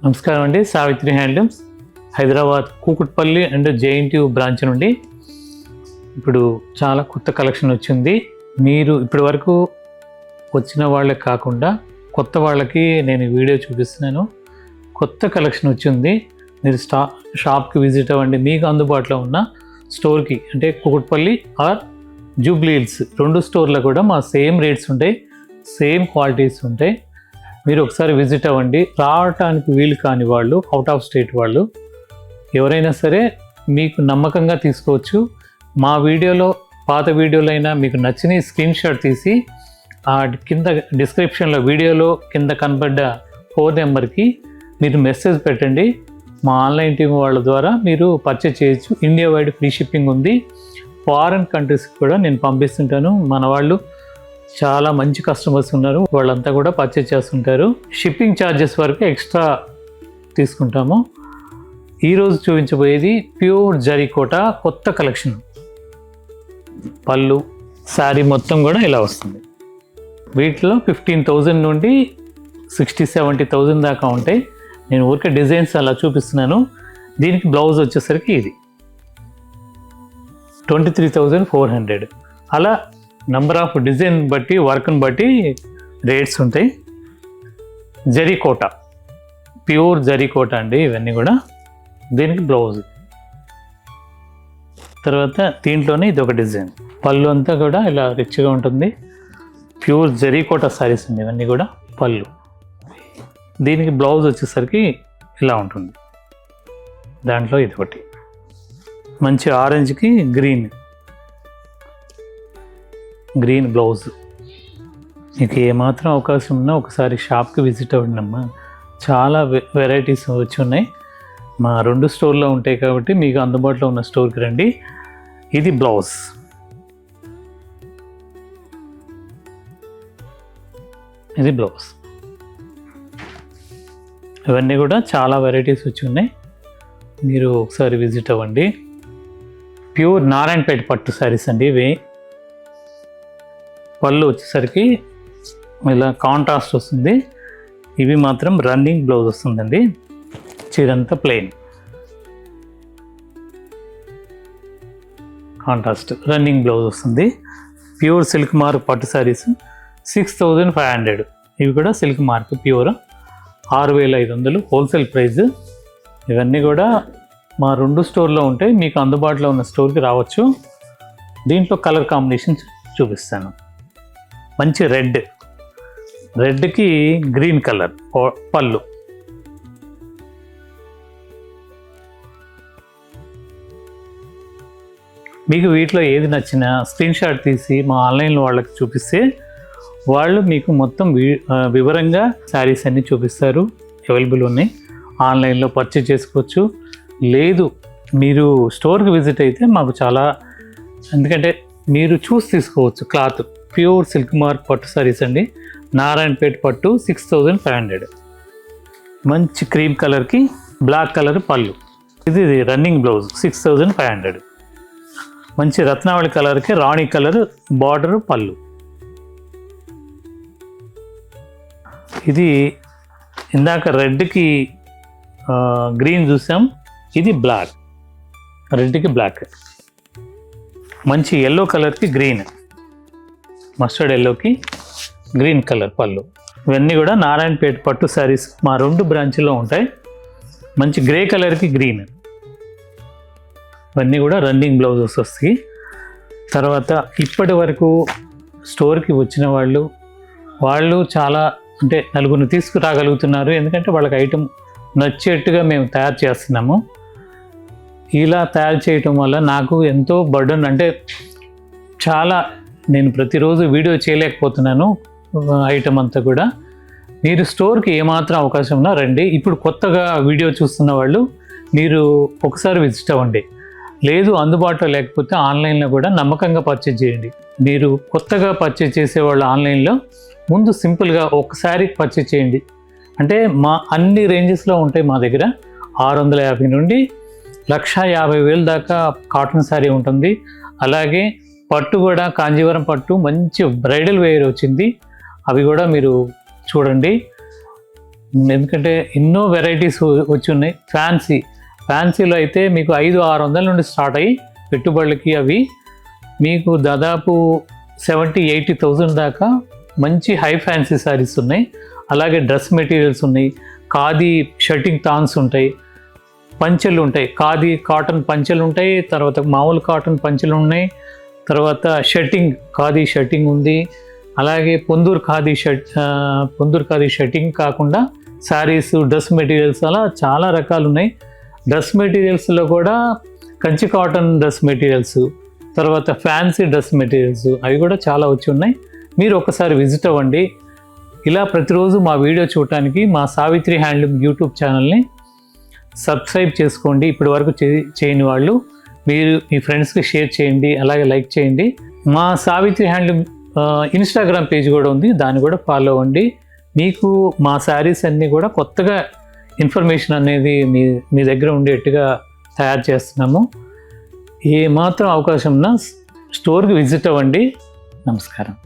నమస్కారం అండి. Savitri handlooms Hyderabad Kukatpally and JNTU branch నుండి ఇప్పుడు చాలా కొత్త కలెక్షన్ వచ్చింది. మీరు ఇప్పటి వరకు వచ్చిన వాళ్ళకి కాకుండా కొత్త వాళ్ళకి నేను వీడియో చూపిస్తున్నాను. కొత్త కలెక్షన్ వచ్చింది. మీరు షాప్కి విజిట్ అవ్వండి. మీకు అందుబాటులో ఉన్న స్టోర్కి, అంటే కూకట్పల్లి ఆర్ జూబ్లీ హిల్స్ 2 స్టోర్లో కూడా మా సేమ్ రేట్స్ ఉంటాయి, సేమ్ క్వాలిటీస్ ఉంటాయి. మీరు ఒకసారి విజిట్ అవ్వండి. రావటానికి వీలు కాని వాళ్ళు, అవుట్ ఆఫ్ స్టేట్ వాళ్ళు ఎవరైనా సరే మీకు నమ్మకంగా తీసుకోవచ్చు. మా వీడియోలో, పాత వీడియోలైనా మీకు నచ్చిన స్క్రీన్ షాట్ తీసి ఆ కింద డిస్క్రిప్షన్లో వీడియోలో కింద కనబడ్డ ఫోన్ నెంబర్కి మీరు మెసేజ్ పెట్టండి. మా ఆన్లైన్ టీం వాళ్ళ ద్వారా మీరు పర్చేజ్ చేయొచ్చు. ఇండియా వైడ్ ఫ్రీ షిప్పింగ్ ఉంది. ఫారెన్ కంట్రీస్కి కూడా నేను పంపిస్తుంటాను. మన వాళ్ళు చాలా మంచి కస్టమర్స్ ఉన్నారు, వాళ్ళంతా కూడా పర్చేజ్ చేస్తుంటారు. షిప్పింగ్ ఛార్జెస్ వరకు ఎక్స్ట్రా తీసుకుంటాము. ఈరోజు చూపించబోయేది ప్యూర్ జరీకోట కొత్త కలెక్షన్. పళ్ళు, శారీ మొత్తం కూడా ఇలా వస్తుంది. వీటిలో 15,000 నుండి 60-70,000 దాకా ఉంటాయి. నేను ఊరికే డిజైన్స్ అలా చూపిస్తున్నాను. దీనికి బ్లౌజ్ వచ్చేసరికి ఇది 23,400. అలా నంబర్ ఆఫ్ డిజైన్ బట్టి, వర్క్ని బట్టి రేట్స్ ఉంటాయి. జరీకోట, ప్యూర్ జరీకోట అండి ఇవన్నీ కూడా. దీనికి బ్లౌజ్, తర్వాత దీంట్లోనే ఇది ఒక డిజైన్. పళ్ళు అంతా కూడా ఇలా రిచ్గా ఉంటుంది. ప్యూర్ జరీకోట సారీస్ అండి ఇవన్నీ కూడా. పళ్ళు, దీనికి బ్లౌజ్ వచ్చేసరికి ఇలా ఉంటుంది. దాంట్లో ఇది ఒకటి మంచి ఆరెంజ్కి గ్రీన్ బ్లౌజ్. మీకు ఏమాత్రం అవకాశం ఉన్నా ఒకసారి షాప్కి విజిట్ అవ్వండి అమ్మా. చాలా వెరైటీస్ వచ్చి ఉన్నాయి. మా 2 స్టోర్లో ఉంటాయి కాబట్టి మీకు అందుబాటులో ఉన్న స్టోర్కి రండి. ఇది బ్లౌజ్. ఇది బ్లౌజ్. ఇవన్నీ కూడా చాలా వెరైటీస్ వచ్చి ఉన్నాయి. మీరు ఒకసారి విజిట్ అవ్వండి. ప్యూర్ నారాయణపేట పట్టు శారీస్ అండి ఇవి. పళ్ళు వచ్చేసరికి ఇలా కాంట్రాస్ట్ వస్తుంది. ఇవి మాత్రం రన్నింగ్ బ్లౌజ్ వస్తుందండి. చీరంతా ప్లెయిన్, కాంట్రాస్ట్ రన్నింగ్ బ్లౌజ్ వస్తుంది. ప్యూర్ సిల్క్ మార్క్ పట్టు శారీస్ 6,500. ఇవి కూడా silk mark pure 6,500 wholesale price. ఇవన్నీ కూడా మా 2 స్టోర్లో ఉంటాయి. మీకు అందుబాటులో ఉన్న స్టోర్కి రావచ్చు. దీంట్లో కలర్ కాంబినేషన్ చూపిస్తాను. మంచి రెడ్కి గ్రీన్ కలర్ పళ్ళు. మీకు వీటిలో ఏది నచ్చినా స్క్రీన్ షాట్ తీసి మా ఆన్లైన్లో వాళ్ళకి చూపిస్తే వాళ్ళు మీకు మొత్తం వివరంగా శారీస్ అన్నీ చూపిస్తారు. అవైలబుల్ ఉన్నాయి. ఆన్లైన్లో పర్చేజ్ చేసుకోవచ్చు. లేదు మీరు స్టోర్కి విజిట్ అయితే మాకు చాలా, ఎందుకంటే మీరు చూసి తీసుకోవచ్చు. క్లాత్ ప్యూర్ సిల్క్ మార్క్ పట్టు శారీస్ అండి. నారాయణపేట పట్టు 6,500. మంచి క్రీమ్ కలర్కి బ్లాక్ కలర్ పళ్ళు. ఇది రన్నింగ్ బ్లౌజ్ 6,500. మంచి రత్నావళి కలర్కి రాణి కలర్ బార్డర్ పళ్ళు. ఇది ఇందాక రెడ్కి గ్రీన్ చూసాం. ఇది బ్లాక్, రెడ్కి బ్లాక్. మంచి ఎల్లో కలర్కి గ్రీన్, మస్టర్డ్ ఎల్లోకి గ్రీన్ కలర్ పళ్ళు. ఇవన్నీ కూడా నారాయణపేట పట్టు శారీస్ మా 2 బ్రాంచ్లో ఉంటాయి. మంచి గ్రే కలర్కి గ్రీన్. ఇవన్నీ కూడా రన్నింగ్ బ్లౌజెస్ వస్తాయి. తర్వాత ఇప్పటి వరకు స్టోర్కి వచ్చిన వాళ్ళు చాలా, అంటే 4 తీసుకురాగలుగుతున్నారు. ఎందుకంటే వాళ్ళకి ఐటెం నచ్చేట్టుగా మేము తయారు చేస్తున్నాము. ఇలా తయారు చేయటం వల్ల నాకు ఎంతో బర్డన్, అంటే చాలా, నేను ప్రతిరోజు వీడియో చేయలేకపోతున్నాను ఐటమ్ అంతా కూడా. మీరు స్టోర్కి ఏమాత్రం అవకాశం ఉన్నా రండి. ఇప్పుడు కొత్తగా వీడియో చూస్తున్న వాళ్ళు మీరు ఒకసారి విజిట్ అవ్వండి. లేదు అందుబాటులో లేకపోతే ఆన్లైన్లో కూడా నమ్మకంగా పర్చేజ్ చేయండి. మీరు కొత్తగా పర్చేజ్ చేసేవాళ్ళు ఆన్లైన్లో ముందు సింపుల్గా ఒకసారి పర్చేజ్ చేయండి. అంటే మా అన్ని రేంజెస్లో ఉంటాయి మా దగ్గర. 650 నుండి 1,50,000 దాకా కాటన్ శారీ ఉంటుంది. అలాగే పట్టు కూడా కాంజీవరం పట్టు మంచి బ్రైడల్ వేర్ వచ్చింది. అవి కూడా మీరు చూడండి. ఎందుకంటే ఎన్నో వెరైటీస్ వచ్చి ఉన్నాయి. ఫ్యాన్సీలో అయితే మీకు 500-600 నుండి స్టార్ట్ అయ్యి పెట్టుబడులకి అవి మీకు దాదాపు 70,000-80,000 దాకా మంచి హై ఫ్యాన్సీ శారీస్ ఉన్నాయి. అలాగే డ్రెస్ మెటీరియల్స్ ఉన్నాయి, ఖాదీ షర్టింగ్ థాన్స్ ఉంటాయి, పంచెలు ఉంటాయి, ఖాదీ కాటన్ పంచెలు ఉంటాయి, తర్వాత మామూలు కాటన్ పంచెలు ఉన్నాయి, తర్వాత ఖాదీ షర్టింగ్ ఉంది. అలాగే పొందూరు ఖాదీ షర్టింగ్ కాకుండా శారీస్, డ్రెస్ మెటీరియల్స్ అలా చాలా రకాలు ఉన్నాయి. డ్రెస్ మెటీరియల్స్లో కూడా కంచి కాటన్ డ్రెస్ మెటీరియల్స్, తర్వాత ఫ్యాన్సీ డ్రెస్ మెటీరియల్స్ అవి కూడా చాలా వచ్చి ఉన్నాయి. మీరు ఒకసారి విజిట్ అవ్వండి. ఇలా ప్రతిరోజు మా వీడియో చూడటానికి మా సావిత్రి హ్యాండ్లూమ్ యూట్యూబ్ ఛానల్ని సబ్స్క్రైబ్ చేసుకోండి. ఇప్పటి వరకు చేయని వాళ్ళు మీరు మీ ఫ్రెండ్స్కి షేర్ చేయండి, అలాగే లైక్ చేయండి. మా సావిత్రి హ్యాండ్లూమ్ ఇన్స్టాగ్రామ్ పేజ్ కూడా ఉంది, దాన్ని కూడా ఫాలో అవ్వండి. మీకు మా శారీస్ అన్నీ కూడా కొత్తగా ఇన్ఫర్మేషన్ అనేది మీ దగ్గర ఉండేట్టుగా తయారు చేస్తున్నాము. ఏ మాత్రం అవకాశం ఉన్నా స్టోర్కి విజిట్ అవ్వండి. నమస్కారం.